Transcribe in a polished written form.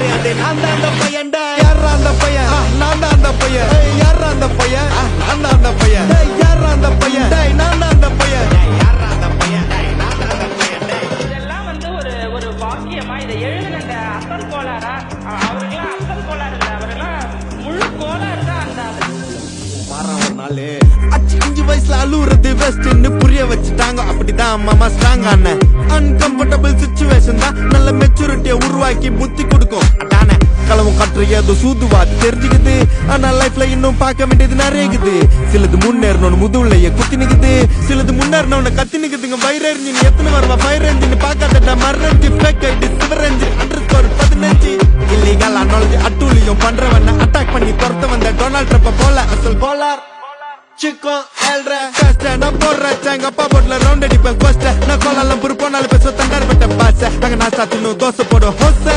பாரு அது நான் தான் அந்த பையன்டா. யாரா அந்த பையன்? நான் தான் அந்த பையன். யாரா அந்த பையன்? நான் தான் அந்த பையன். யாரா அந்த பையன்? நான் தான் அந்த பையன். யாரா அந்த பையன்? நான் தான் அந்த பையன். இதெல்லாம் வந்து ஒரு வாக்கியமா இதை எழுதின அந்த அசல் கோளாரா? அவருக்கெல்லாம் அசல் கோளாறு இல்லை, அவரெல்லாம் முழு கோளாறு தான். அந்த அச்சு 5 வயசுல அழுவுறது வெஸ்ட்னு புரிய வச்சுட்டாங்க. அப்படிதான் மாமா ஸ்ட்ராங் ஆன அன்கம்ஃபர்டபிள் சிச்சுவேஷன் தான் நல்ல மெச்சூரிட்டியை உருவாக்கி புத்தி கொடுக்கும். அதானே களவும் கற்று ஏதோ சூதுவாது தெரிஞ்சுக்குது. ஆனா லைஃப்ல இன்னும் பார்க்க வேண்டியது நிறையக்குது. சிலது முன்னேறணும் முதுகுலைய குத்தி நிக்குது, சிலது முன்னேறணும் கத்தி நிக்குதுங்க. ஃபயர் என்ஜின் எத்தனை வருவா ஃபயர் என்ஜின் பார்க்காதடா மறந்து ஃபேக் ஐடி சிவர் என்ஜின் அண்டர்ஸ்கோர் 15 இல்லீகல் அனாலஜி அட்டூழியம் பண்றவன அட்டாக் பண்ணி துரத்த வந்த டொனால்ட் ட்ரம்ப் போல அசல் கோலார் சிக்கம் ஏழ்ற கஷ்ட நான் போடுற எங்க அப்பா போட்ல ரவுண்ட் அடிப்பேன் கோஸ்ட நான் கோலாலம் புரு போனாலும் பேச தண்டார் பட்ட பாச நாங்க நான் சாத்தினும் தோசை போடும் ஹோச